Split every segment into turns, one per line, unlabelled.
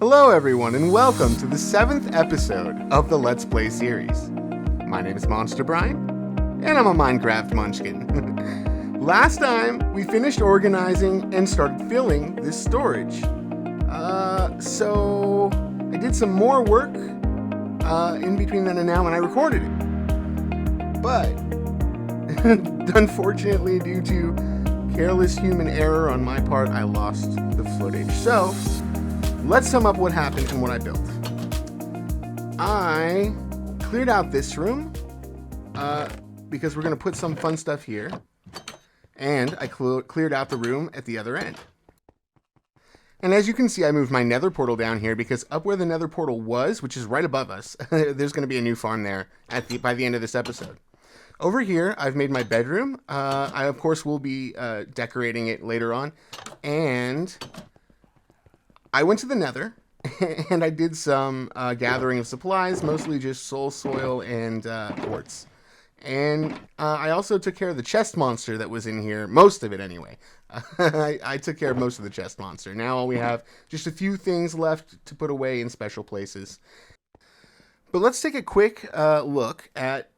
Hello everyone and welcome to the 7th episode of the Let's Play series. My name is Monsterbrine, and I'm a Minecraft Munchkin. Last time, we finished organizing and started filling this storage. So I did some more work in between then and now, and I recorded it. But, unfortunately, due to careless human error on my part, I lost the footage. So, let's sum up what happened and what I built. I cleared out this room because we're going to put some fun stuff here. And I cleared out the room at the other end. And as you can see, I moved my nether portal down here because up where the nether portal was, which is right above us, there's going to be a new farm there by the end of this episode. Over here, I've made my bedroom. I, of course, will be decorating it later on. And I went to the nether, and I did some gathering of supplies, mostly just soul soil and quartz. And I also took care of the chest monster that was in here, most of it anyway. I took care of most of the chest monster. Now we have just a few things left to put away in special places. But let's take a quick look at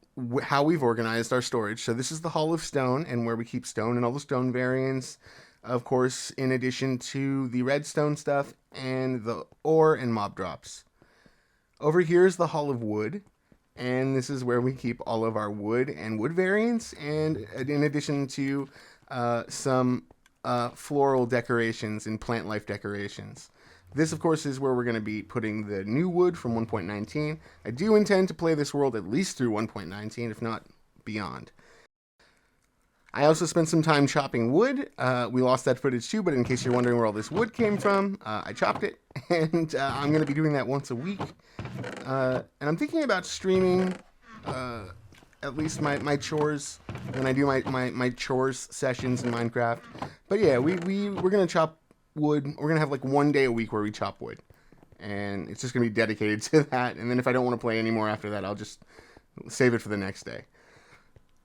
how we've organized our storage. So this is the Hall of Stone, and where we keep stone and all the stone variants. Of course, in addition to the redstone stuff and the ore and mob drops. Over here is the Hall of Wood, and this is where we keep all of our wood and wood variants, and in addition to some floral decorations and plant life decorations. This, of course, is where we're going to be putting the new wood from 1.19. I do intend to play this world at least through 1.19, if not beyond. I also spent some time chopping wood. We lost that footage too, but in case you're wondering where all this wood came from, I chopped it, and I'm going to be doing that once a week. And I'm thinking about streaming at least my chores when I do my chores sessions in Minecraft. But yeah, we're going to chop wood. We're going to have like one day a week where we chop wood. And it's just going to be dedicated to that. And then if I don't want to play anymore after that, I'll just save it for the next day.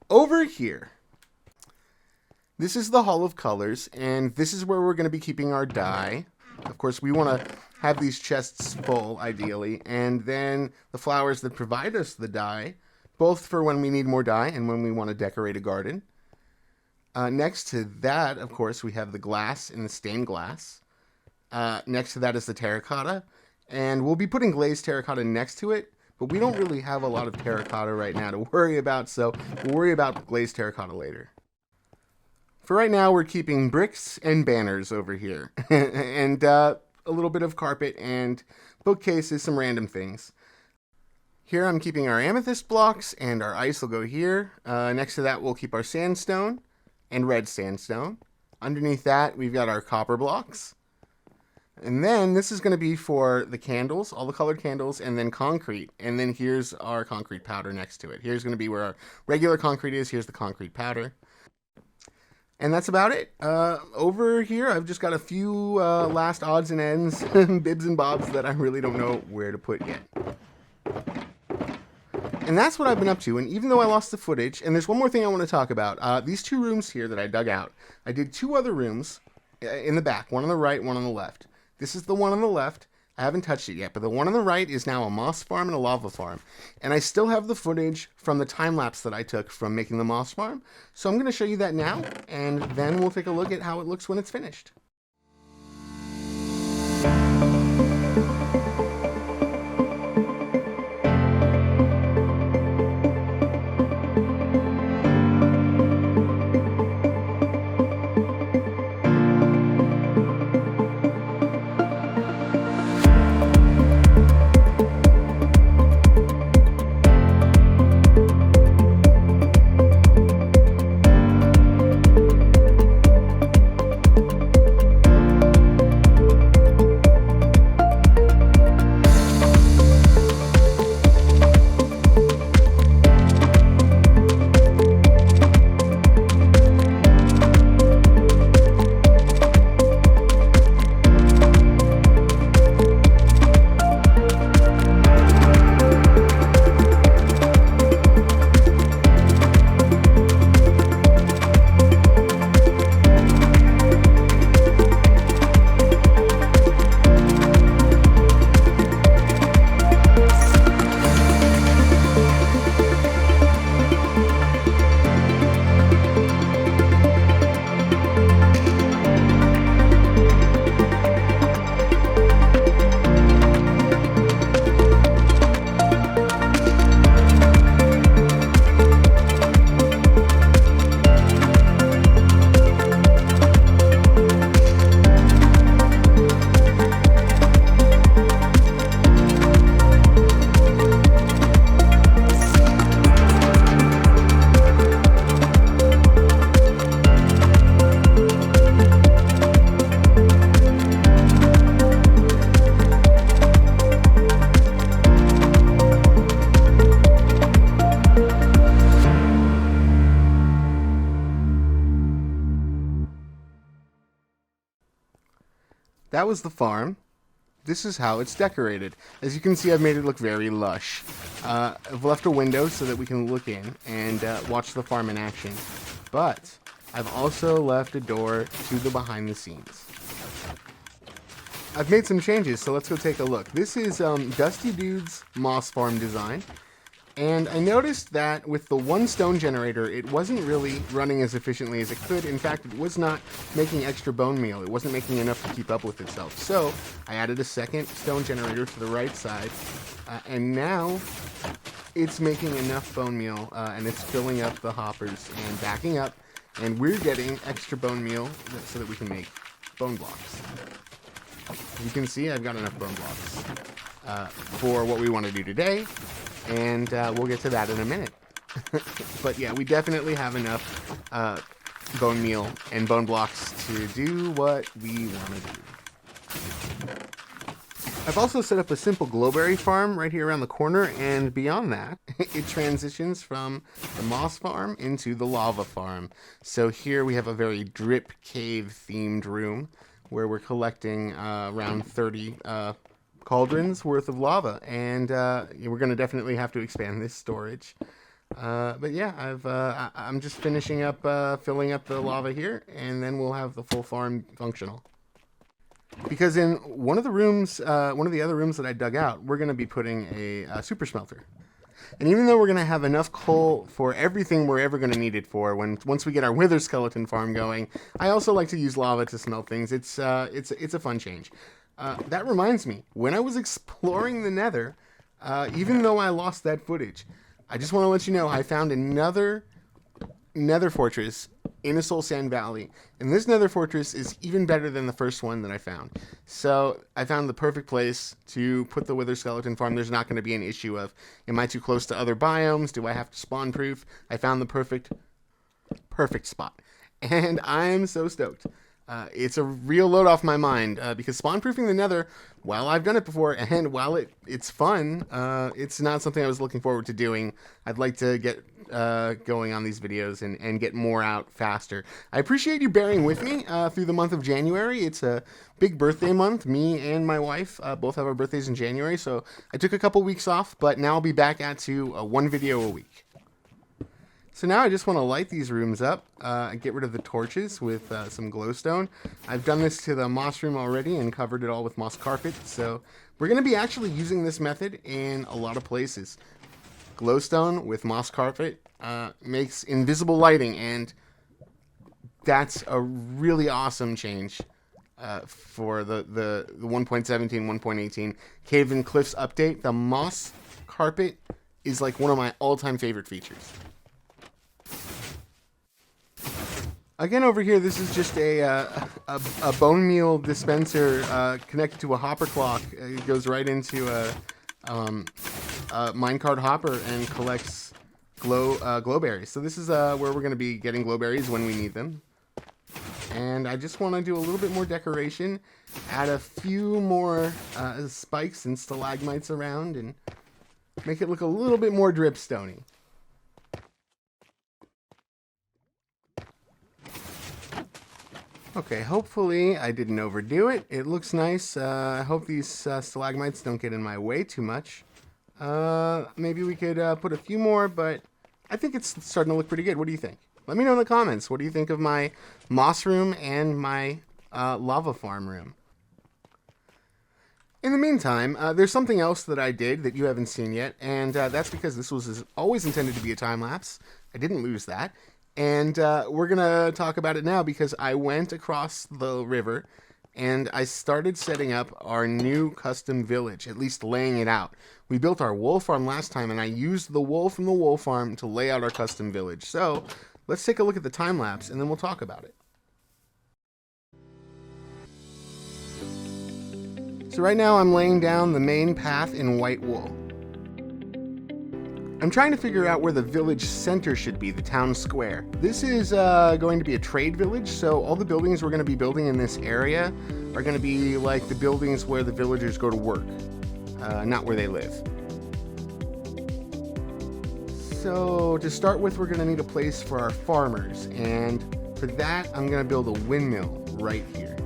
Over here, this is the Hall of Colors, and this is where we're going to be keeping our dye. Of course, we want to have these chests full, ideally, and then the flowers that provide us the dye, both for when we need more dye and when we want to decorate a garden. Next to that, of course, we have the glass and the stained glass. Next to that is the terracotta, and we'll be putting glazed terracotta next to it, but we don't really have a lot of terracotta right now to worry about, so we'll worry about glazed terracotta later. For right now, we're keeping bricks and banners over here, and a little bit of carpet and bookcases, some random things. Here I'm keeping our amethyst blocks, and our ice will go here. Next to that, we'll keep our sandstone and red sandstone. Underneath that, we've got our copper blocks. And then this is going to be for the candles, all the colored candles, and then concrete. And then here's our concrete powder next to it. Here's going to be where our regular concrete is. Here's the concrete powder. And that's about it. Over here, I've just got a few last odds and ends, bibs and bobs that I really don't know where to put yet. And that's what I've been up to. And even though I lost the footage, and there's one more thing I want to talk about. These two rooms here that I dug out. I did two other rooms in the back, one on the right, one on the left. This is the one on the left. I haven't touched it yet, but the one on the right is now a moss farm and a lava farm. And I still have the footage from the time-lapse that I took from making the moss farm. So I'm going to show you that now, and then we'll take a look at how it looks when it's finished. that was the farm. This is how it's decorated. As you can see, I've made it look very lush. I've left a window so that we can look in and watch the farm in action. But I've also left a door to the behind the scenes. I've made some changes, so let's go take a look. This is Dusty Dude's moss farm design. And I noticed that with the one stone generator, it wasn't really running as efficiently as it could. In fact, it was not making extra bone meal. It wasn't making enough to keep up with itself. So I added a second stone generator to the right side. And now it's making enough bone meal, and it's filling up the hoppers and backing up. And we're getting extra bone meal so that we can make bone blocks. As you can see, I've got enough bone blocks for what we want to do today. And we'll get to that in a minute. But yeah, we definitely have enough bone meal and bone blocks to do what we want to do. I've also set up a simple glowberry farm right here around the corner, and beyond that, it transitions from the moss farm into the lava farm. So here we have a very drip cave themed room where we're collecting around 30 cauldrons worth of lava, and we're going to definitely have to expand this storage. But yeah, I'm just finishing up filling up the lava here, and then we'll have the full farm functional. Because in one of the rooms, one of the other rooms that I dug out, we're going to be putting a super smelter. And even though we're going to have enough coal for everything we're ever going to need it for, once we get our wither skeleton farm going, I also like to use lava to smelt things. It's a fun change. That reminds me, when I was exploring the Nether, even though I lost that footage, I just want to let you know I found another Nether fortress in a Soul Sand Valley, and this Nether fortress is even better than the first one that I found. So I found the perfect place to put the Wither Skeleton farm. There's not going to be an issue of, am I too close to other biomes? Do I have to spawn proof? I found the perfect spot, and I'm so stoked. It's a real load off my mind, because spawn proofing the Nether, while I've done it before, and while it's fun, it's not something I was looking forward to doing. I'd like to get going on these videos and get more out faster. I appreciate you bearing with me through the month of January. It's a big birthday month. Me and my wife both have our birthdays in January, so I took a couple weeks off, but now I'll be back at one video a week. So now I just want to light these rooms up, get rid of the torches with some glowstone. I've done this to the moss room already and covered it all with moss carpet. So we're going to be actually using this method in a lot of places. Glowstone with moss carpet makes invisible lighting, and that's a really awesome change for the 1.17, 1.18 Cave and Cliffs update. The moss carpet is like one of my all-time favorite features. Again, over here, this is just a bone meal dispenser connected to a hopper clock. It goes right into a minecart hopper and collects glowberries. So this is where we're going to be getting glowberries when we need them. And I just want to do a little bit more decoration, add a few more spikes and stalagmites around, and make it look a little bit more dripstony. Okay, hopefully I didn't overdo it. It looks nice. I hope these stalagmites don't get in my way too much. Maybe we could put a few more, but I think it's starting to look pretty good. What do you think? Let me know in the comments. What do you think of my moss room and my lava farm room? In the meantime, there's something else that I did that you haven't seen yet, and that's because this was always intended to be a time-lapse. I didn't lose that. And we're going to talk about it now because I went across the river and I started setting up our new custom village, at least laying it out. We built our wool farm last time, and I used the wool from the wool farm to lay out our custom village. So let's take a look at the time lapse and then we'll talk about it. So right now I'm laying down the main path in white wool. I'm trying to figure out where the village center should be, the town square. This is going to be a trade village, so all the buildings we're going to be building in this area are going to be like the buildings where the villagers go to work, not where they live. So to start with, we're going to need a place for our farmers, and for that I'm going to build a windmill right here.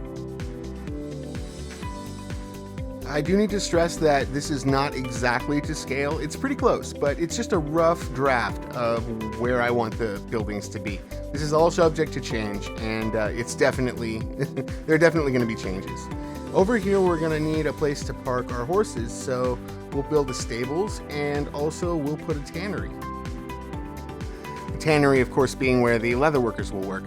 I do need to stress that this is not exactly to scale. It's pretty close, but it's just a rough draft of where I want the buildings to be. This is all subject to change, and it's definitely, there are definitely going to be changes. Over here, we're going to need a place to park our horses, so we'll build the stables, and also we'll put a tannery. The tannery, of course, being where the leather workers will work.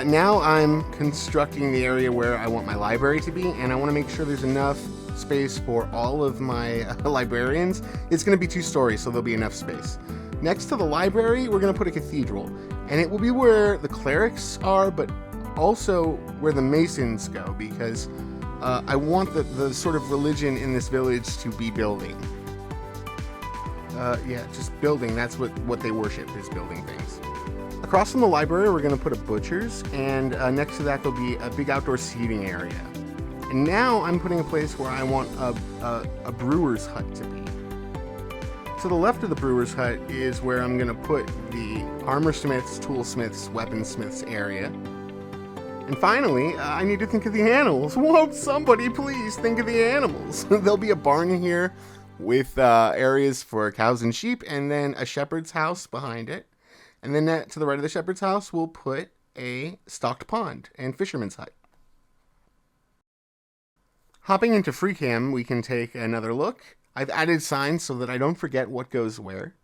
Now I'm constructing the area where I want my library to be, and I want to make sure there's enough space for all of my librarians. It's going to be 2 stories, so there'll be enough space. Next to the library, we're going to put a cathedral, and it will be where the clerics are, but also where the masons go, because I want the sort of religion in this village to be building. Yeah, just building. That's what they worship, is building things. Across from the library, we're going to put a butcher's, and next to that there'll be a big outdoor seating area. And now I'm putting a place where I want a brewer's hut to be. To the left of the brewer's hut is where I'm going to put the armorsmiths, toolsmiths, weaponsmiths area. And finally, I need to think of the animals. Whoa, somebody please think of the animals. There'll be a barn here with areas for cows and sheep, and then a shepherd's house behind it. And then to the right of the shepherd's house, we'll put a stocked pond and fisherman's hut. Hopping into FreeCam, we can take another look. I've added signs so that I don't forget what goes where.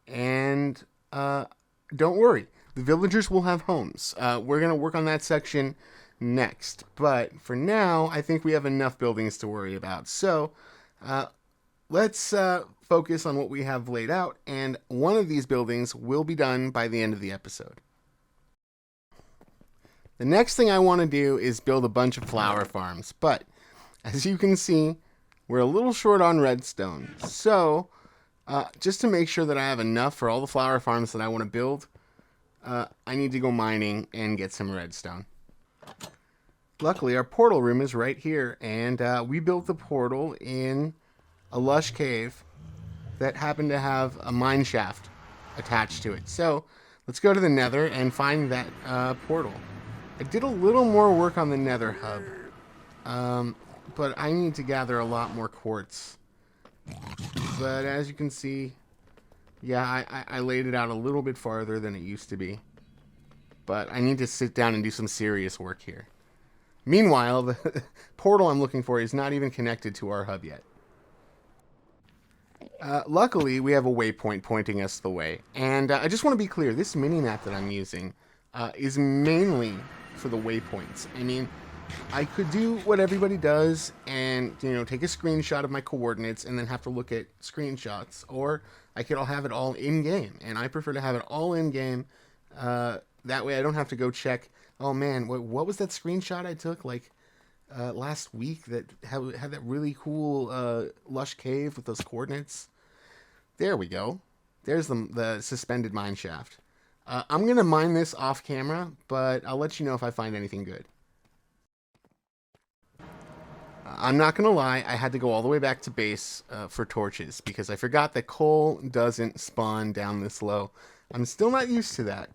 And don't worry, the villagers will have homes. We're going to work on that section next. But for now, I think we have enough buildings to worry about. So let's focus on what we have laid out. And one of these buildings will be done by the end of the episode. The next thing I want to do is build a bunch of flower farms. But as you can see, we're a little short on redstone. So just to make sure that I have enough for all the flower farms that I want to build, I need to go mining and get some redstone. Luckily, our portal room is right here, and we built the portal in a lush cave that happened to have a mine shaft attached to it. So let's go to the nether and find that portal. I did a little more work on the nether hub, but I need to gather a lot more quartz. But as you can see, yeah, I laid it out a little bit farther than it used to be. But I need to sit down and do some serious work here. Meanwhile, the portal I'm looking for is not even connected to our hub yet. Luckily, we have a waypoint pointing us the way. And I just want to be clear, this mini-map that I'm using is mainly for the waypoints. I mean, I could do what everybody does and, take a screenshot of my coordinates and then have to look at screenshots. Or I could have it all in-game. And I prefer to have it all in-game. That way I don't have to go check, oh man, what was that screenshot I took last week that had that really cool lush cave with those coordinates? There we go. There's the suspended mine shaft. I'm going to mine this off camera, but I'll let you know if I find anything good. I'm not going to lie, I had to go all the way back to base for torches because I forgot that coal doesn't spawn down this low. I'm still not used to that.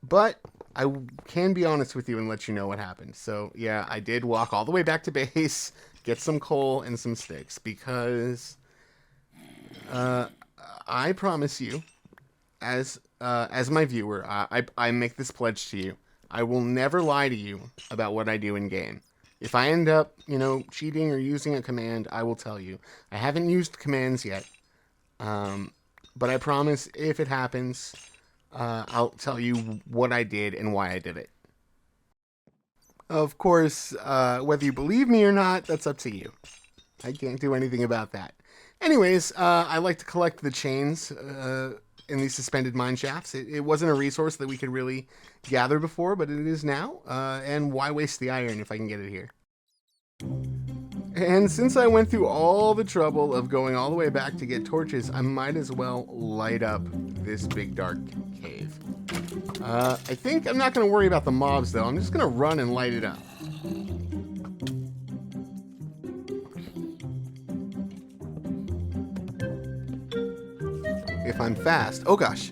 But I can be honest with you and let you know what happened. So yeah, I did walk all the way back to base, get some coal and some sticks because I promise you, as my viewer, I make this pledge to you. I will never lie to you about what I do in game. If I end up, cheating or using a command, I will tell you. I haven't used commands yet, but I promise if it happens, I'll tell you what I did and why I did it. Of course, whether you believe me or not, that's up to you. I can't do anything about that. Anyways, I like to collect the chains in these suspended mine shafts. It wasn't a resource that we could really gather before, but it is now. And why waste the iron if I can get it here? And since I went through all the trouble of going all the way back to get torches, I might as well light up this big dark cave. I think I'm not going to worry about the mobs though. I'm just going to run and light it up. If I'm fast, oh gosh.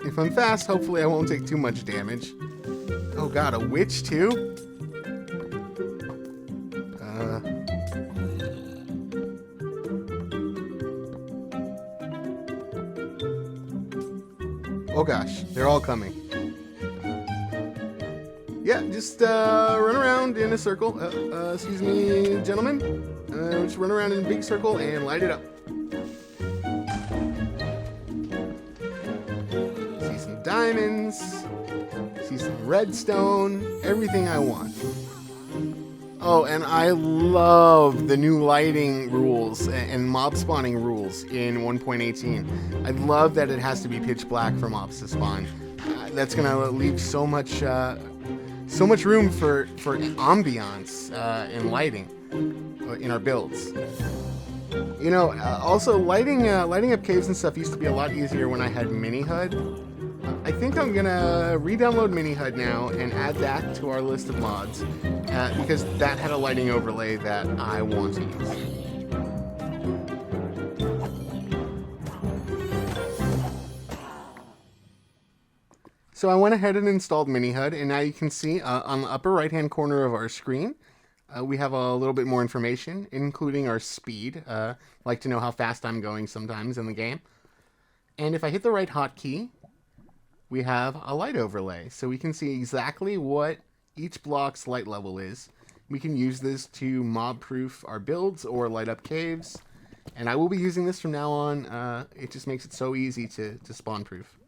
If I'm fast, hopefully I won't take too much damage. Oh god, a witch too? Oh gosh, they're all coming. Yeah, just run around in a circle. Excuse me, gentlemen. Just run around in a big circle and light it up. See some diamonds. See some redstone. Everything I want. Oh, and I love the new lighting rules and mob spawning rules in 1.18. I love that it has to be pitch black for mobs to spawn. That's gonna leave so much room for ambiance and lighting in our builds. You know, also lighting up caves and stuff used to be a lot easier when I had MiniHUD. I think I'm gonna re-download MiniHUD now and add that to our list of mods because that had a lighting overlay that I want to use. So I went ahead and installed MiniHUD, and now you can see on the upper right-hand corner of our screen, we have a little bit more information, including our speed. Like to know how fast I'm going sometimes in the game. And if I hit the right hotkey, we have a light overlay, so we can see exactly what each block's light level is. We can use this to mob-proof our builds or light up caves, and I will be using this from now on. It just makes it so easy to spawn-proof.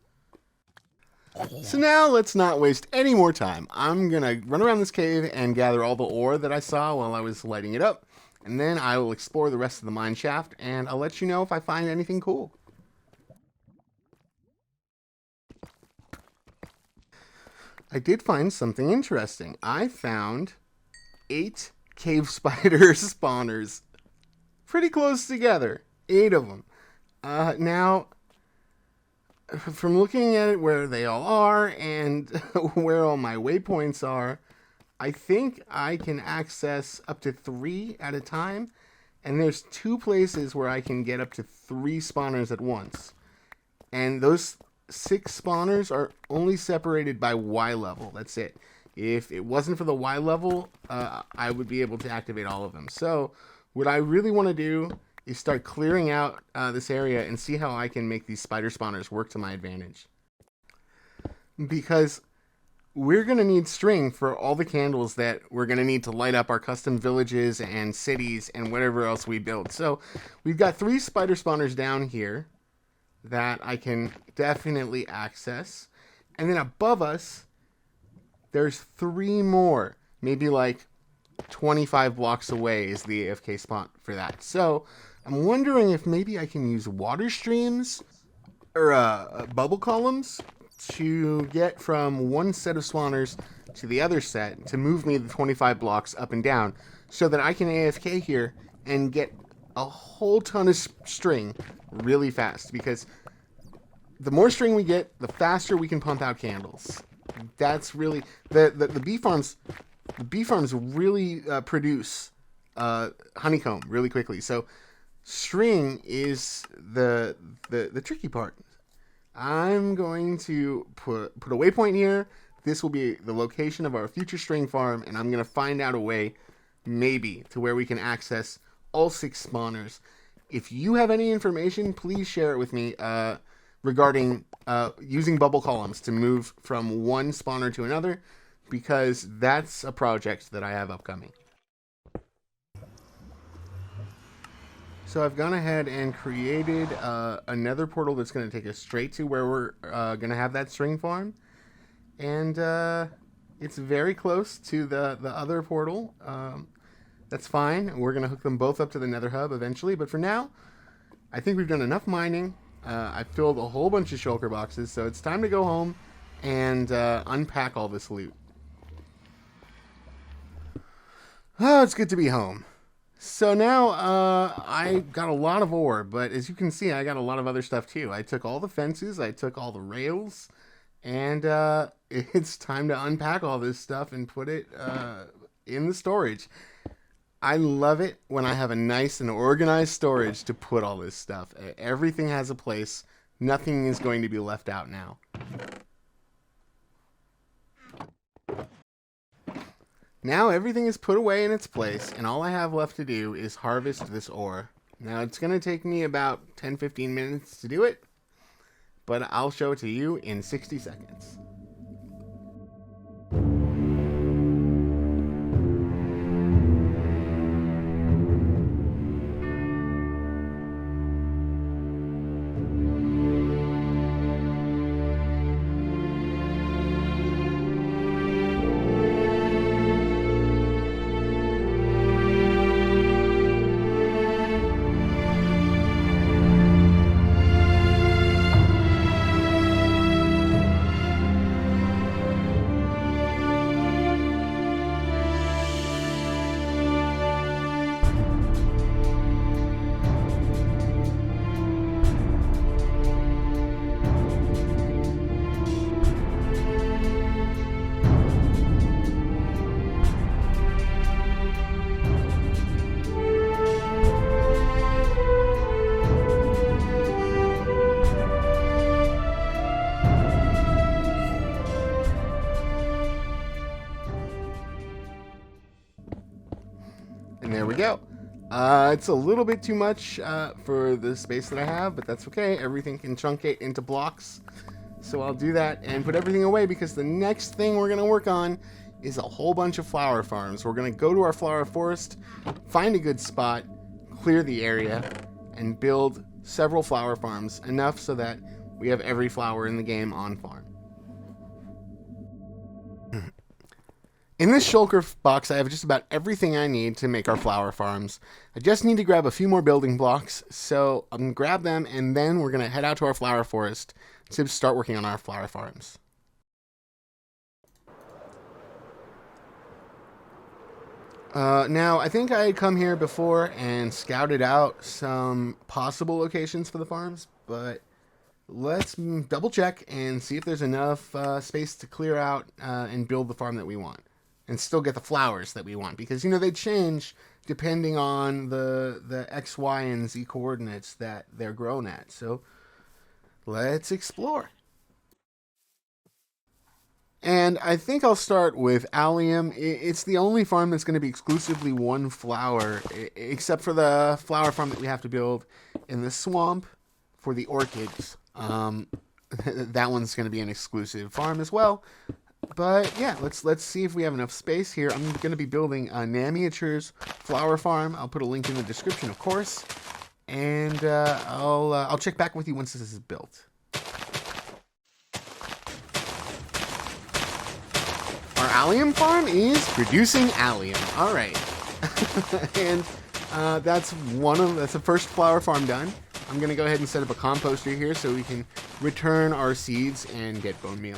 So now let's not waste any more time. I'm gonna run around this cave and gather all the ore that I saw while I was lighting it up, and then I will explore the rest of the mine shaft, and I'll let you know if I find anything cool. I did find something interesting. I found 8 cave spider spawners. Pretty close together. 8 of them. Now, from looking at it where they all are and where all my waypoints are, I think I can access up to 3 at a time. And there's 2 places where I can get up to 3 spawners at once. And those 6 spawners are only separated by Y level. That's it. If it wasn't for the Y level, I would be able to activate all of them. So what I really want to do is start clearing out this area and see how I can make these spider spawners work to my advantage. Because we're going to need string for all the candles that we're going to need to light up our custom villages and cities and whatever else we build. So we've got 3 spider spawners down here that I can definitely access. And then above us, there's 3 more. Maybe like 25 blocks away is the AFK spot for that. So I'm wondering if maybe I can use water streams or bubble columns to get from one set of spawners to the other set to move me the 25 blocks up and down so that I can AFK here and get a whole ton of string really fast, because the more string we get, the faster we can pump out candles. That's really the bee farms. The bee farms really produce honeycomb really quickly. So string is the tricky part. I'm going to put a waypoint here. This will be the location of our future string farm, and I'm going to find out a way, maybe, to where we can access all 6 spawners. If you have any information, please share it with me regarding using bubble columns to move from one spawner to another, because that's a project that I have upcoming. So I've gone ahead and created another portal that's going to take us straight to where we're going to have that string farm. And it's very close to the other portal. That's fine. We're going to hook them both up to the Nether Hub eventually. But for now, I think we've done enough mining. I've filled a whole bunch of shulker boxes. So it's time to go home and unpack all this loot. Oh, it's good to be home. So now I got a lot of ore, but as you can see, I got a lot of other stuff too. I took all the fences, I took all the rails, and it's time to unpack all this stuff and put it in the storage. I love it when I have a nice and organized storage to put all this stuff. Everything has a place. Nothing is going to be left out now. Now everything is put away in its place, and all I have left to do is harvest this ore. Now it's going to take me about 10-15 minutes to do it, but I'll show it to you in 60 seconds. And there we go. It's a little bit too much for the space that I have, but that's okay. Everything can truncate into blocks. So I'll do that and put everything away, because the next thing we're going to work on is a whole bunch of flower farms. We're going to go to our flower forest, find a good spot, clear the area, and build several flower farms, enough so that we have every flower in the game on farm. In this shulker box, I have just about everything I need to make our flower farms. I just need to grab a few more building blocks, so I'm going to grab them, and then we're going to head out to our flower forest to start working on our flower farms. Now, I think I had come here before and scouted out some possible locations for the farms, but let's double check and see if there's enough space to clear out and build the farm that we want. And still get the flowers that we want, because, you know, they change depending on the X, Y, and Z coordinates that they're grown at. So let's explore. And I think I'll start with allium. It's the only farm that's going to be exclusively one flower, except for the flower farm that we have to build in the swamp for the orchids. That one's going to be an exclusive farm as well. But yeah, let's see if we have enough space here. I'm going to be building NaMiature's flower farm. I'll put a link in the description, of course, and I'll check back with you once this is built. Our allium farm is producing allium. All right, and that's the first flower farm done. I'm going to go ahead and set up a composter here so we can return our seeds and get bone meal.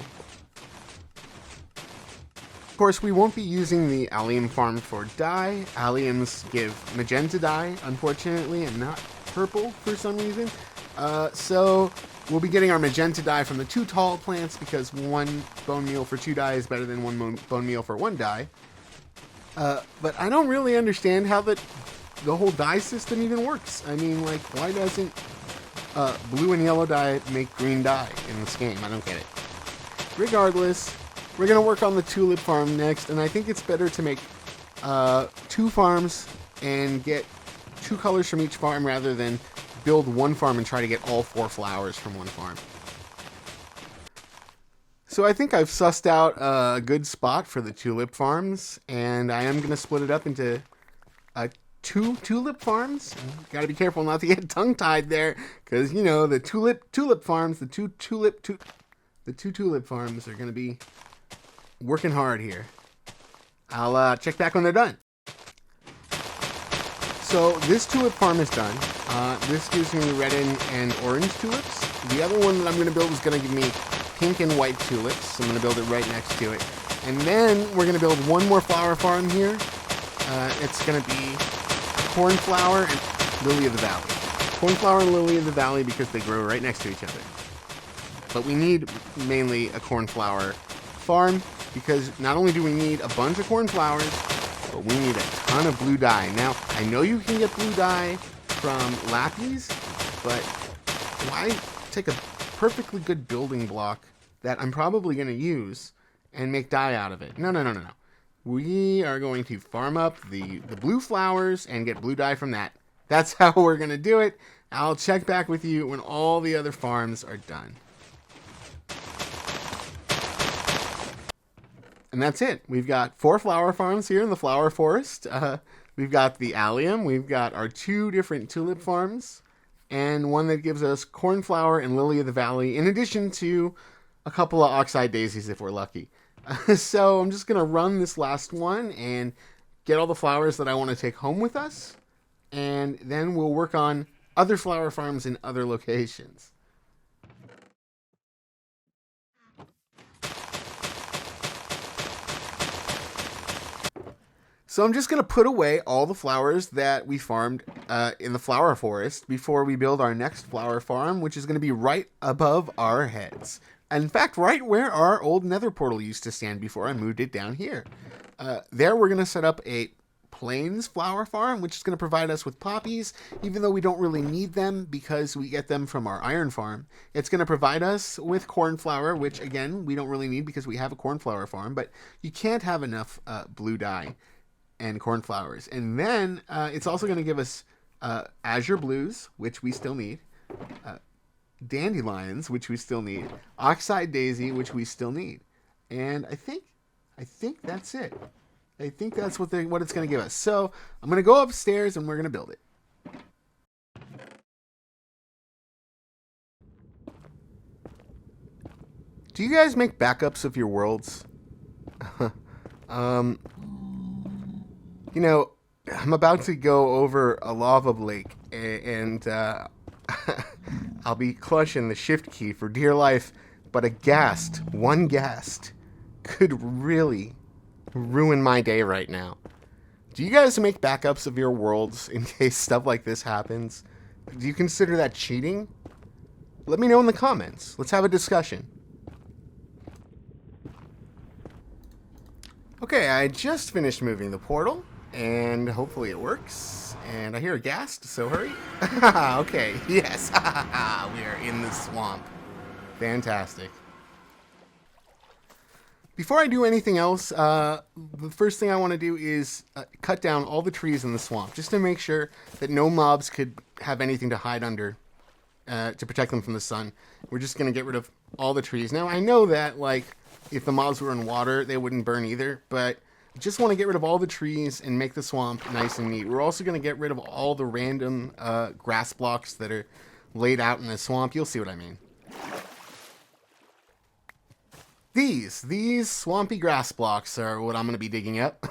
Of course, we won't be using the allium farm for dye. Alliums give magenta dye, unfortunately, and not purple for some reason. So we'll be getting our magenta dye from the 2 tall plants, because 1 bone meal for 2 dye is better than 1 bone meal for 1 dye. But I don't really understand how the whole dye system even works. I mean, like, why doesn't blue and yellow dye make green dye in this game? I don't get it. Regardless, we're going to work on the tulip farm next, and I think it's better to make 2 farms and get 2 colors from each farm rather than build 1 farm and try to get all 4 flowers from 1 farm. So I think I've sussed out a good spot for the tulip farms, and I am going to split it up into 2 tulip farms. Got to be careful not to get tongue-tied there, because, you know, the tulip farms, the two tulip farms are going to be working hard here. I'll check back when they're done. So this tulip farm is done. This gives me red and orange tulips. The other one that I'm going to build is going to give me pink and white tulips. So I'm going to build it right next to it. And then we're going to build 1 more flower farm here. It's going to be cornflower and lily of the valley. Cornflower and lily of the valley, because they grow right next to each other. But we need mainly a cornflower farm, because not only do we need a bunch of cornflowers, but we need a ton of blue dye. Now, I know you can get blue dye from lapis, but why take a perfectly good building block that I'm probably going to use and make dye out of it? No. We are going to farm up the blue flowers and get blue dye from that. That's how we're going to do it. I'll check back with you when all the other farms are done. And that's it. We've got 4 flower farms here in the flower forest. We've got the allium. We've got our 2 different tulip farms. And one that gives us cornflower and lily of the valley, in addition to a couple of oxeye daisies if we're lucky. So I'm just going to run this last one and get all the flowers that I want to take home with us. And then we'll work on other flower farms in other locations. So I'm just going to put away all the flowers that we farmed in the flower forest before we build our next flower farm, which is going to be right above our heads. In fact, right where our old nether portal used to stand before I moved it down here. There we're going to set up a plains flower farm, which is going to provide us with poppies, even though we don't really need them because we get them from our iron farm. It's going to provide us with cornflower, which again, we don't really need because we have a cornflower farm, but you can't have enough blue dye and cornflowers. And then it's also going to give us azure blues, which we still need, dandelions, which we still need, oxide daisy, which we still need. And I think that's it. I think that's what it's going to give us. So I'm going to go upstairs and we're going to build it. Do you guys make backups of your worlds? You know, I'm about to go over a lava lake, and I'll be clutching the shift key for dear life, but one ghast, could really ruin my day right now. Do you guys make backups of your worlds in case stuff like this happens? Do you consider that cheating? Let me know in the comments. Let's have a discussion. Okay, I just finished moving the portal. And hopefully it works. And I hear a ghast, so hurry. Okay, yes. We are in the swamp. Fantastic. Before I do anything else, the first thing I want to do is cut down all the trees in the swamp, just to make sure that no mobs could have anything to hide under to protect them from the sun. We're just going to get rid of all the trees. Now, I know that, like, if the mobs were in water, they wouldn't burn either, but just want to get rid of all the trees and make the swamp nice and neat. We're also going to get rid of all the random grass blocks that are laid out in the swamp. You'll see what I mean. These swampy grass blocks are what I'm going to be digging up.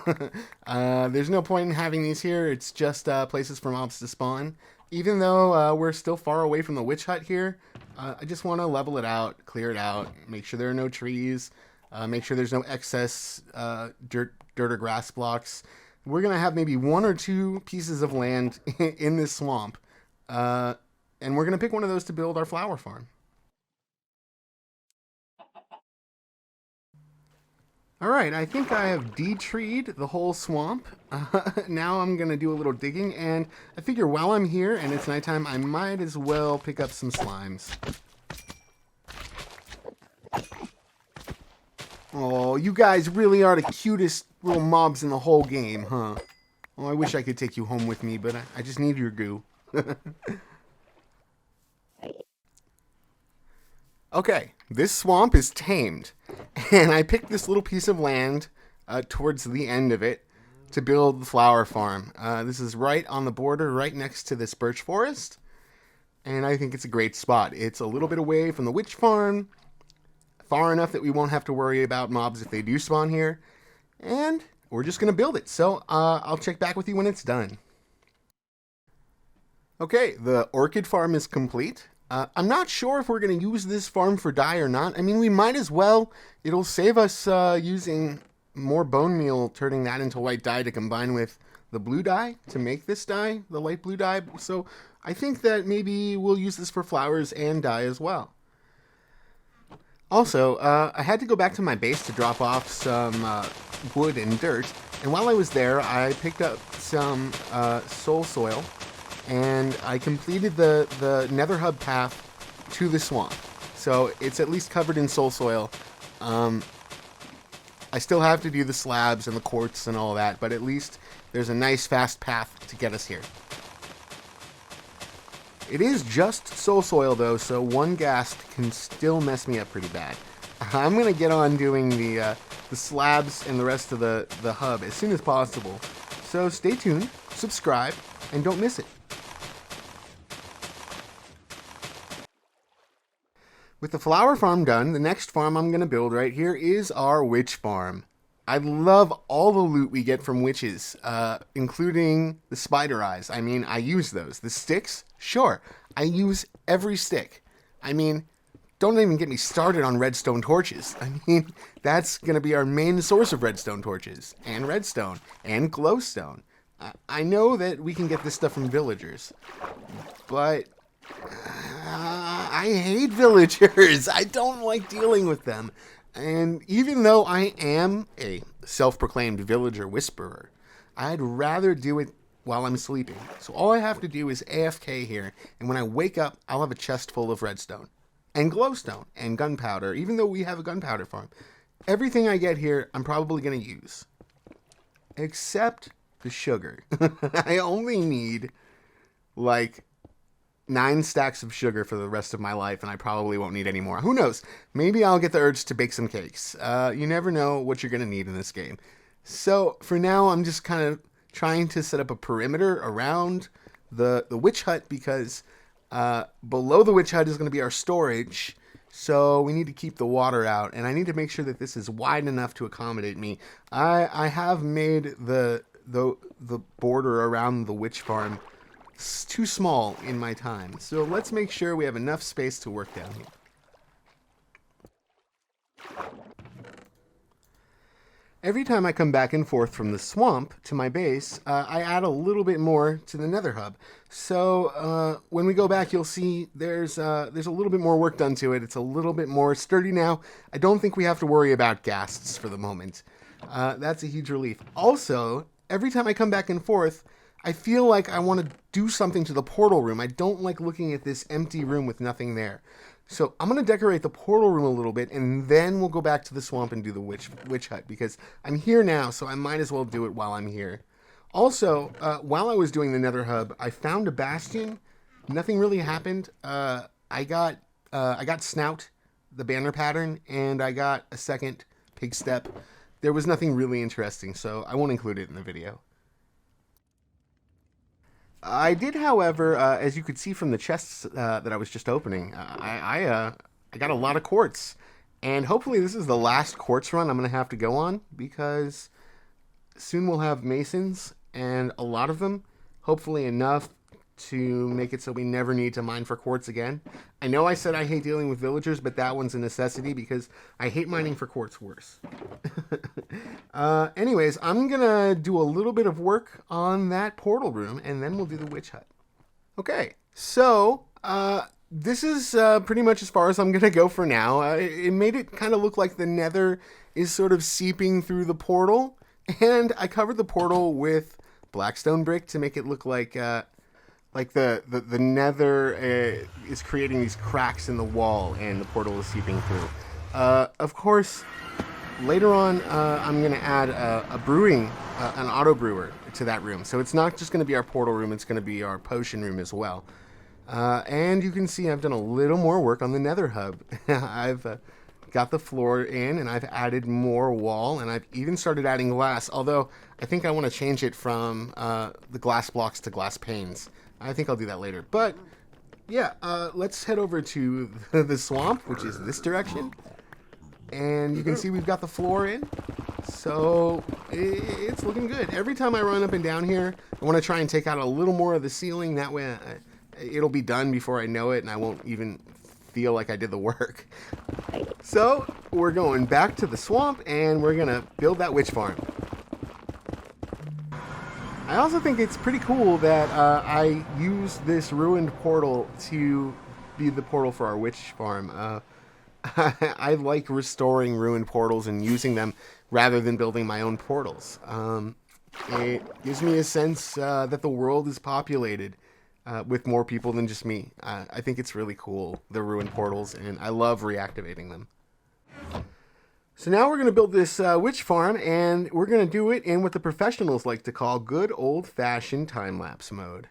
There's no point in having these here. It's just places for mobs to spawn. Even though we're still far away from the witch hut here, I just want to level it out, clear it out, make sure there are no trees, make sure there's no excess dirt or grass blocks. We're going to have maybe 1 or 2 pieces of land in this swamp. And we're going to pick one of those to build our flower farm. Alright, I think I have de-treed the whole swamp. Now I'm going to do a little digging, and I figure while I'm here and it's nighttime, I might as well pick up some slimes. Oh, you guys really are the cutest little mobs in the whole game, huh? Oh, I wish I could take you home with me, but I just need your goo. Okay, this swamp is tamed, and I picked this little piece of land towards the end of it to build the flower farm. This is right on the border, right next to this birch forest, and I think it's a great spot. It's a little bit away from the witch farm, far enough that we won't have to worry about mobs if they do spawn here, and we're just going to build it. So I'll check back with you when it's done. Okay, the orchid farm is complete. I'm not sure if we're going to use this farm for dye or not. I mean, we might as well. It'll save us using more bone meal, turning that into white dye to combine with the blue dye to make this dye, the light blue dye. So I think that maybe we'll use this for flowers and dye as well. Also, I had to go back to my base to drop off some wood and dirt. And while I was there, I picked up some soul soil. And I completed the nether hub path to the swamp. So it's at least covered in soul soil. I still have to do the slabs and the quartz and all that, but at least there's a nice fast path to get us here. It is just soul soil though, so one ghast can still mess me up pretty bad. I'm going to get on doing the the slabs and the rest of the hub as soon as possible. So stay tuned, subscribe, and don't miss it. With the flower farm done, the next farm I'm going to build right here is our witch farm. I love all the loot we get from witches, including the spider eyes. I mean, I use those. The sticks? Sure. I use every stick. I mean, don't even get me started on redstone torches. I mean, that's going to be our main source of redstone torches, and redstone, and glowstone. I know that we can get this stuff from villagers, but I hate villagers. I don't like dealing with them. And even though I am a self-proclaimed villager whisperer, I'd rather do it while I'm sleeping. So all I have to do is AFK here, and when I wake up, I'll have a chest full of redstone and glowstone and gunpowder, even though we have a gunpowder farm. Everything I get here, I'm probably going to use. Except the sugar. I only need, like, 9 stacks of sugar for the rest of my life, and I probably won't need any more. Who knows? Maybe I'll get the urge to bake some cakes. You never know what you're going to need in this game. So, for now, I'm just kind of trying to set up a perimeter around the witch hut, because below the witch hut is going to be our storage, so we need to keep the water out, and I need to make sure that this is wide enough to accommodate me. I have made the border around the witch farm too small in my time. So let's make sure we have enough space to work down here. Every time I come back and forth from the swamp to my base, I add a little bit more to the nether hub. So when we go back, you'll see there's a little bit more work done to it. It's a little bit more sturdy now. I don't think we have to worry about ghasts for the moment. That's a huge relief. Also, every time I come back and forth, I feel like I want to do something to the portal room. I don't like looking at this empty room with nothing there. So I'm going to decorate the portal room a little bit, and then we'll go back to the swamp and do the witch hut, because I'm here now, so I might as well do it while I'm here. Also, while I was doing the nether hub, I found a bastion. Nothing really happened. I got Snout, the banner pattern, and I got a second pig step. There was nothing really interesting, so I won't include it in the video. I did, however, as you could see from the chests that I was just opening, I got a lot of quartz. And hopefully this is the last quartz run I'm going to have to go on, because soon we'll have masons, and a lot of them, hopefully enough to make it so we never need to mine for quartz again. I know I said I hate dealing with villagers, but that one's a necessity, because I hate mining for quartz worse. Anyways, I'm gonna do a little bit of work on that portal room, and then we'll do the witch hut. Okay, so this is pretty much as far as I'm gonna go for now. It made it kind of look like the nether is sort of seeping through the portal, and I covered the portal with blackstone brick to make it look like the nether is creating these cracks in the wall, and the portal is seeping through. Of course, later on, I'm going to add an auto brewer to that room. So it's not just going to be our portal room, it's going to be our potion room as well. And you can see I've done a little more work on the nether hub. I've got the floor in, and I've added more wall, and I've even started adding glass, although I think I want to change it from the glass blocks to glass panes. I think I'll do that later. But yeah, let's head over to the swamp, which is this direction. And you can see we've got the floor in. So it's looking good. Every time I run up and down here, I want to try and take out a little more of the ceiling. That way it'll be done before I know it, and I won't even feel like I did the work. So we're going back to the swamp, and we're going to build that witch farm. I also think it's pretty cool that I use this ruined portal to be the portal for our witch farm. I like restoring ruined portals and using them rather than building my own portals. It gives me a sense that the world is populated with more people than just me. I think it's really cool, the ruined portals, and I love reactivating them. So now we're going to build this witch farm, and we're going to do it in what the professionals like to call good old-fashioned time-lapse mode.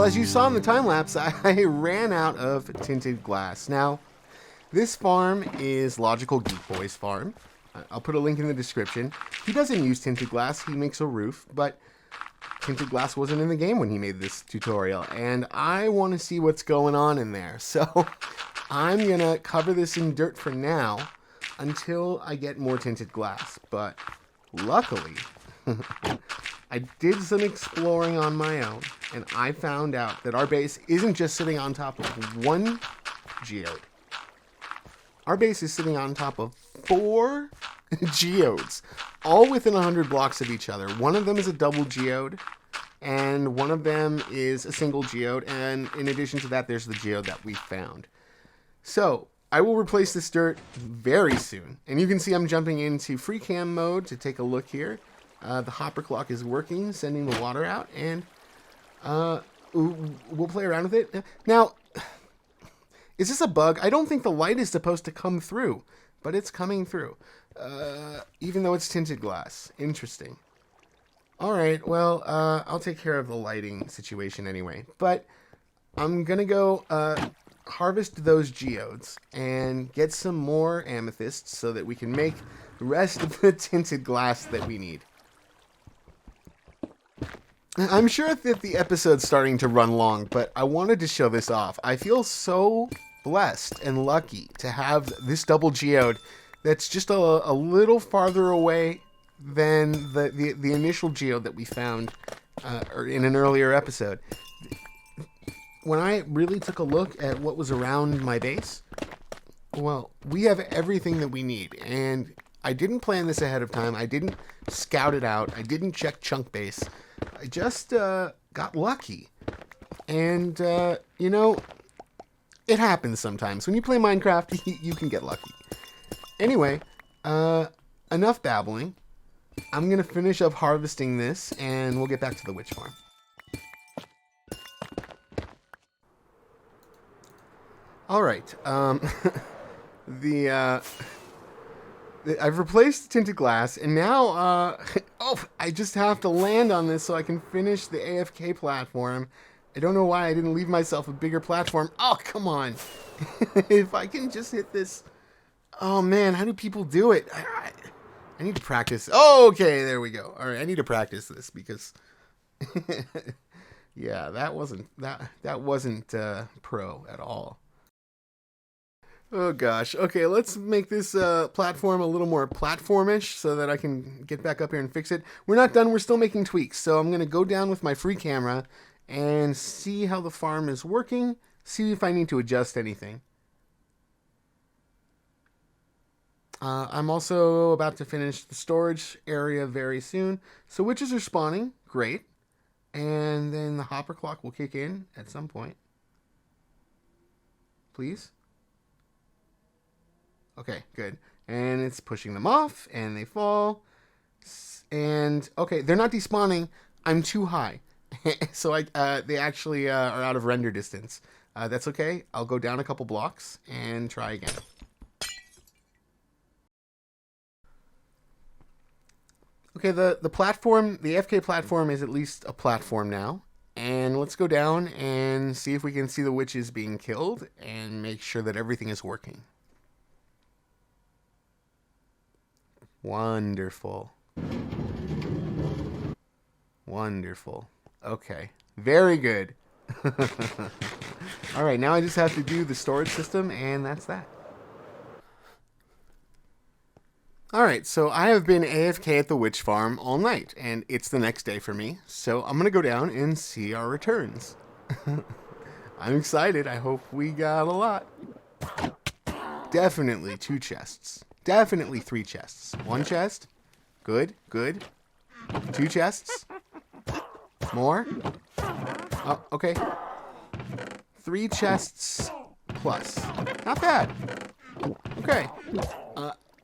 Well, as you saw in the time lapse, I ran out of tinted glass. Now, this farm is LogicalGeekBoy's farm. I'll put a link in the description. He doesn't use tinted glass, he makes a roof, but tinted glass wasn't in the game when he made this tutorial, and I want to see what's going on in there. So I'm gonna cover this in dirt for now until I get more tinted glass. But luckily, I did some exploring on my own, and I found out that our base isn't just sitting on top of one geode. Our base is sitting on top of 4 geodes, all within 100 blocks of each other. One of them is a double geode, and one of them is a single geode, and in addition to that, there's the geode that we found. So, I will replace this dirt very soon, and you can see I'm jumping into free cam mode to take a look here. The hopper clock is working, sending the water out, and we'll play around with it. Now, is this a bug? I don't think the light is supposed to come through, but it's coming through. Even though it's tinted glass. Interesting. Alright, well, I'll take care of the lighting situation anyway. But I'm gonna go harvest those geodes and get some more amethysts so that we can make the rest of the tinted glass that we need. I'm sure that the episode's starting to run long, but I wanted to show this off. I feel so blessed and lucky to have this double geode that's just a little farther away than the initial geode that we found in an earlier episode. When I really took a look at what was around my base, well, we have everything that we need, and I didn't plan this ahead of time. I didn't scout it out. I didn't check chunk base. I just got lucky. And, you know, it happens sometimes. When you play Minecraft, you can get lucky. Anyway, enough babbling. I'm going to finish up harvesting this, and we'll get back to the witch farm. Alright, I've replaced tinted glass, and now, I just have to land on this so I can finish the AFK platform. I don't know why I didn't leave myself a bigger platform. Oh, come on. If I can just hit this. Oh, man, how do people do it? I need to practice. Oh, okay, there we go. All right, I need to practice this because, yeah, that wasn't pro at all. Oh gosh. Okay, let's make this platform a little more platformish so that I can get back up here and fix it. We're not done. We're still making tweaks. So I'm going to go down with my free camera and see how the farm is working. See if I need to adjust anything. I'm also about to finish the storage area very soon. So witches are spawning. Great. And then the hopper clock will kick in at some point. Please. Okay, good. And it's pushing them off, and they fall. And, okay, they're not despawning. I'm too high. So they actually are out of render distance. That's okay. I'll go down a couple blocks and try again. Okay, the platform, the FK platform is at least a platform now. And let's go down and see if we can see the witches being killed and make sure that everything is working. Wonderful. Wonderful. Okay. Very good. Alright, now I just have to do the storage system, and that's that. Alright, so I have been AFK at the witch farm all night, and it's the next day for me, so I'm going to go down and see our returns. I'm excited. I hope we got a lot. Definitely 2 chests. Definitely 3 chests. 1 chest. Good, good. 2 chests. More. Oh, okay. 3 chests plus. Not bad. Okay.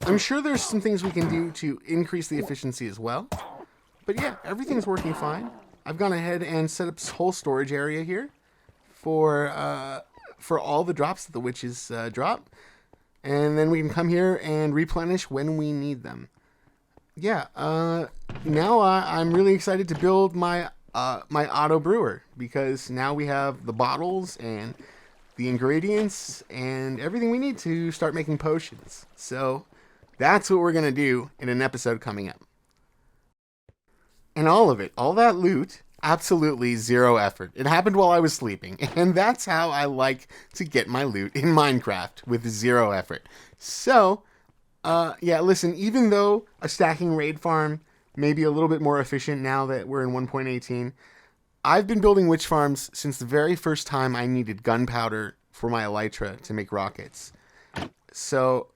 I'm sure there's some things we can do to increase the efficiency as well. But yeah, everything's working fine. I've gone ahead and set up this whole storage area here for all the drops that the witches drop. And then we can come here and replenish when we need them. Yeah, now I'm really excited to build my my auto brewer, because now we have the bottles and the ingredients and everything we need to start making potions. So that's what we're going to do in an episode coming up. And all of it, all that loot, absolutely zero effort. It happened while I was sleeping, and that's how I like to get my loot in Minecraft, with zero effort. So, yeah, listen, even though a stacking raid farm may be a little bit more efficient now that we're in 1.18, I've been building witch farms since the very first time I needed gunpowder for my elytra to make rockets. So,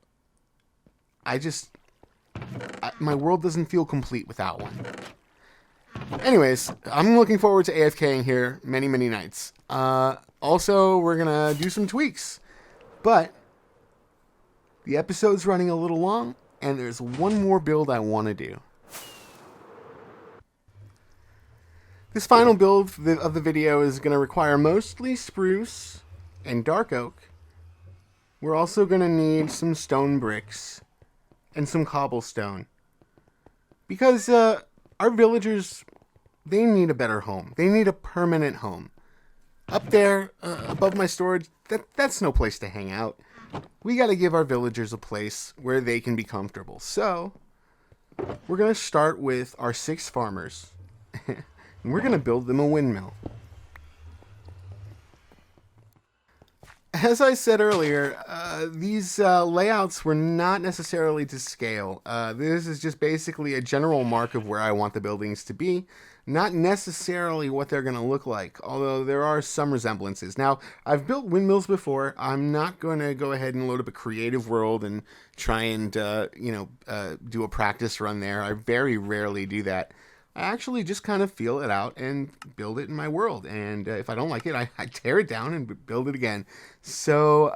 my world doesn't feel complete without one. Anyways, I'm looking forward to AFKing here many, many nights. Also, we're going to do some tweaks. But the episode's running a little long, and there's one more build I want to do. This final build of the video is going to require mostly spruce and dark oak. We're also going to need some stone bricks and some cobblestone. Because our villagers, they need a better home. They need a permanent home. Up there, above my storage, that's no place to hang out. We got to give our villagers a place where they can be comfortable. So, we're going to start with our 6 farmers. And we're going to build them a windmill. As I said earlier, these layouts were not necessarily to scale. This is just basically a general mark of where I want the buildings to be, not necessarily what they're going to look like, although there are some resemblances. Now, I've built windmills before. I'm not going to go ahead and load up a creative world and try and do a practice run there. I very rarely do that. I actually just kind of feel it out and build it in my world. And if I don't like it, I tear it down and build it again. So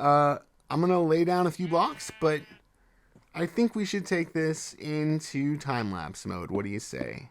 I'm going to lay down a few blocks, but I think we should take this into time-lapse mode. What do you say?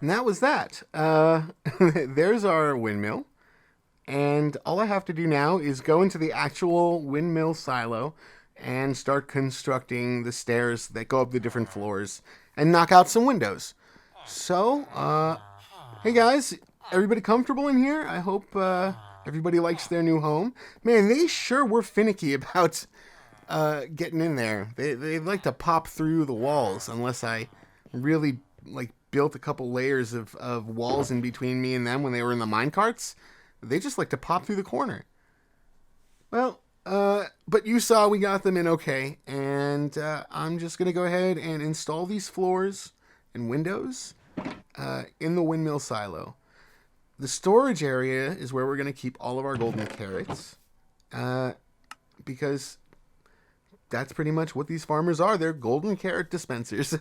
And that was that. There's our windmill. And all I have to do now is go into the actual windmill silo and start constructing the stairs that go up the different floors and knock out some windows. So, hey guys, everybody comfortable in here? I hope everybody likes their new home. Man, they sure were finicky about getting in there. They like to pop through the walls unless I really built a couple layers of walls in between me and them when they were in the minecarts. They just like to pop through the corner. Well, but you saw we got them in okay, and I'm just going to go ahead and install these floors and windows in the windmill silo. The storage area is where we're going to keep all of our golden carrots, because that's pretty much what these farmers are. They're golden carrot dispensers.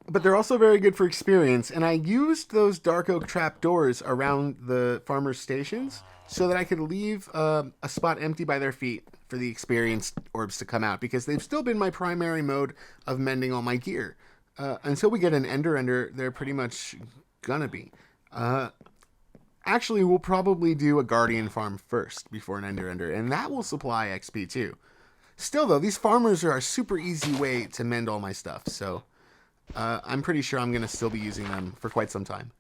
But they're also very good for experience, and I used those dark oak trapdoors around the farmers' stations so that I could leave a spot empty by their feet for the experienced orbs to come out, because they've still been my primary mode of mending all my gear. Until we get an ender, they're pretty much gonna be. Actually, we'll probably do a guardian farm first before an ender, and that will supply XP too. Still, though, these farmers are a super easy way to mend all my stuff, so I'm pretty sure I'm going to still be using them for quite some time.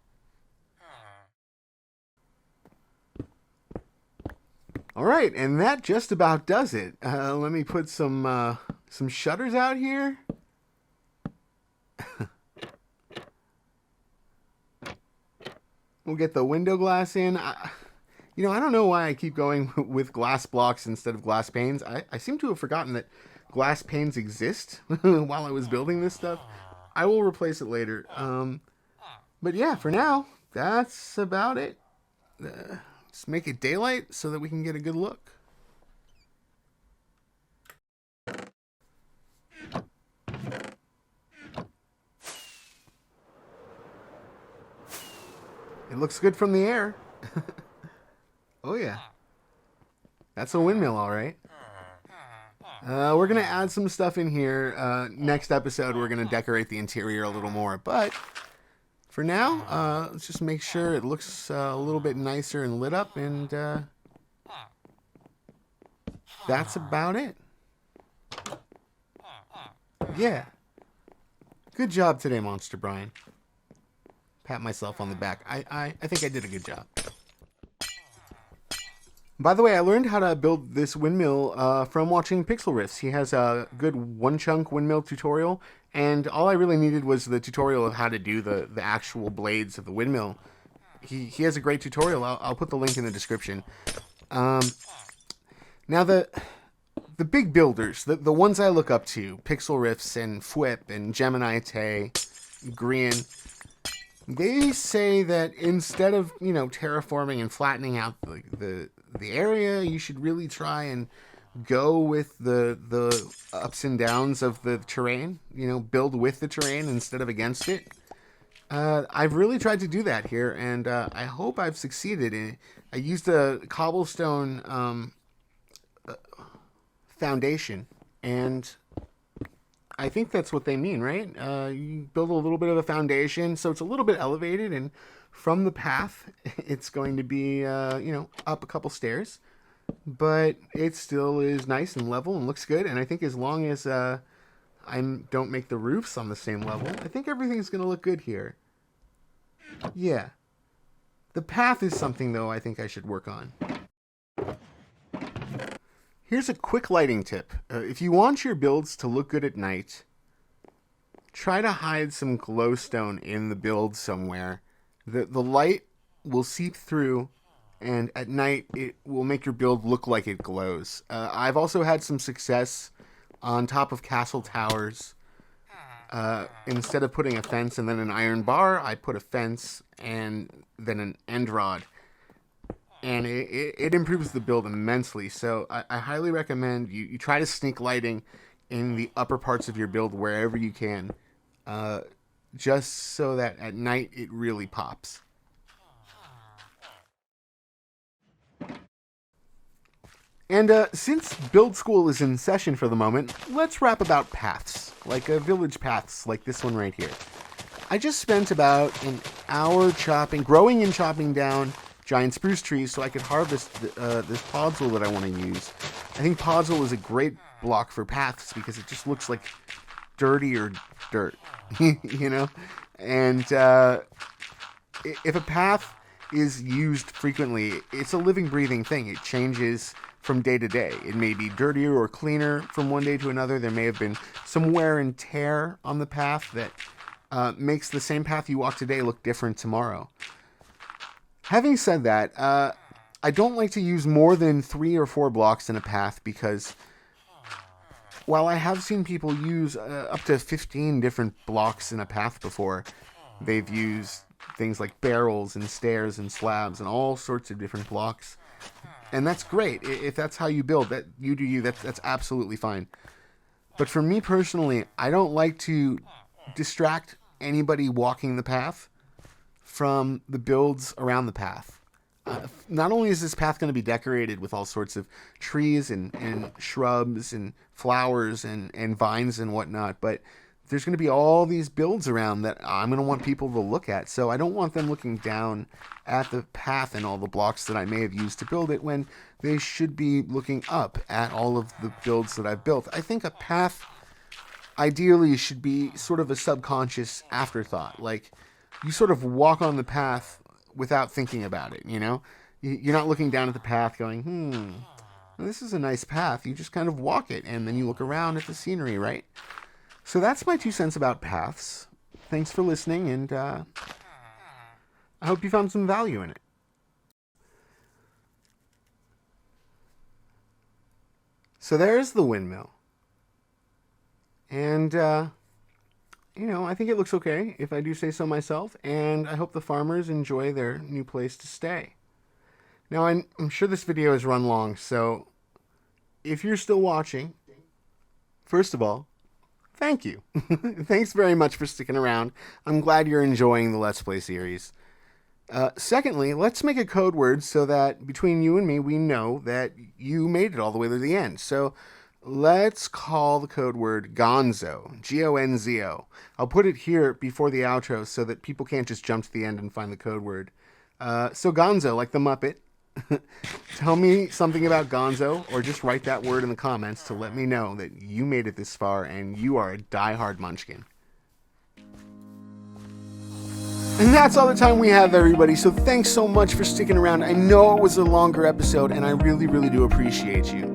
Alright, and that just about does it. Let me put some shutters out here. We'll get the window glass in. I don't know why I keep going with glass blocks instead of glass panes. I seem to have forgotten that glass panes exist while I was building this stuff. I will replace it later. But yeah, for now, that's about it. Let's make it daylight so that we can get a good look. It looks good from the air. Oh yeah. That's a windmill, all right. We're going to add some stuff in here. Next episode, we're going to decorate the interior a little more. But for now, let's just make sure it looks a little bit nicer and lit up. And that's about it. Yeah. Good job today, Monsterbrine. Pat myself on the back. I think I did a good job. By the way, I learned how to build this windmill from watching Pixlriffs. He has a good one-chunk windmill tutorial, and all I really needed was the tutorial of how to do the actual blades of the windmill. He has a great tutorial. I'll put the link in the description. Now, the big builders, the ones I look up to, Pixlriffs and Fwip and Gemini Tay, Grian, they say that instead of, terraforming and flattening out the area, you should really try and go with the ups and downs of the terrain, build with the terrain instead of against it. I've really tried to do that here, and I hope I've succeeded. I used a cobblestone foundation, and I think that's what they mean, right? You build a little bit of a foundation, so it's a little bit elevated, and from the path, it's going to be, up a couple stairs. But it still is nice and level and looks good, and I think as long as I don't make the roofs on the same level, I think everything's going to look good here. Yeah. The path is something, though, I think I should work on. Here's a quick lighting tip. If you want your builds to look good at night, try to hide some glowstone in the build somewhere. The light will seep through, and at night it will make your build look like it glows. I've also had some success on top of castle towers. Instead of putting a fence and then an iron bar, I put a fence and then an end rod. And it improves the build immensely. So I highly recommend you try to sneak lighting in the upper parts of your build wherever you can. Just so that at night it really pops. And since build school is in session for the moment, let's rap about paths, like village paths like this one right here. I just spent about an hour growing and chopping down giant spruce trees so I could harvest this podzol that I want to use. I think podzol is a great block for paths because it just looks like dirtier dirt, you know? And if a path is used frequently, it's a living, breathing thing. It changes from day to day. It may be dirtier or cleaner from one day to another. There may have been some wear and tear on the path that makes the same path you walk today look different tomorrow. Having said that, I don't like to use more than 3 or 4 blocks in a path because while I have seen people use up to 15 different blocks in a path before, they've used things like barrels and stairs and slabs and all sorts of different blocks. And that's great. If that's how you build, that you do you, that's absolutely fine. But for me personally, I don't like to distract anybody walking the path from the builds around the path. Not only is this path going to be decorated with all sorts of trees and shrubs and flowers and vines and whatnot, but there's going to be all these builds around that I'm going to want people to look at. So I don't want them looking down at the path and all the blocks that I may have used to build it when they should be looking up at all of the builds that I've built. I think a path ideally should be sort of a subconscious afterthought. Like, you sort of walk on the path without thinking about it, you know? You're not looking down at the path going, this is a nice path. You just kind of walk it, and then you look around at the scenery, right? So that's my 2 cents about paths. Thanks for listening, and I hope you found some value in it. So there's the windmill. And, I think it looks okay, if I do say so myself, and I hope the farmers enjoy their new place to stay. Now, I'm sure this video has run long, so if you're still watching, first of all, thank you. Thanks very much for sticking around. I'm glad you're enjoying the Let's Play series. Secondly, let's make a code word so that between you and me, we know that you made it all the way to the end. So let's call the code word Gonzo, Gonzo. I'll put it here before the outro so that people can't just jump to the end and find the code word. So Gonzo, like the Muppet, tell me something about Gonzo, or just write that word in the comments to let me know that you made it this far and you are a die-hard Munchkin. And that's all the time we have, everybody, so thanks so much for sticking around. I know it was a longer episode, and I really, really do appreciate you.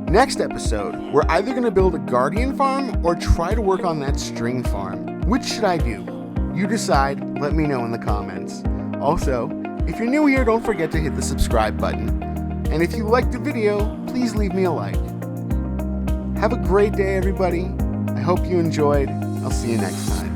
Next episode, we're either going to build a guardian farm or try to work on that string farm. Which should I do? You decide, let me know in the comments. Also, if you're new here, don't forget to hit the subscribe button. And if you liked the video, please leave me a like. Have a great day, everybody. I hope you enjoyed. I'll see you next time.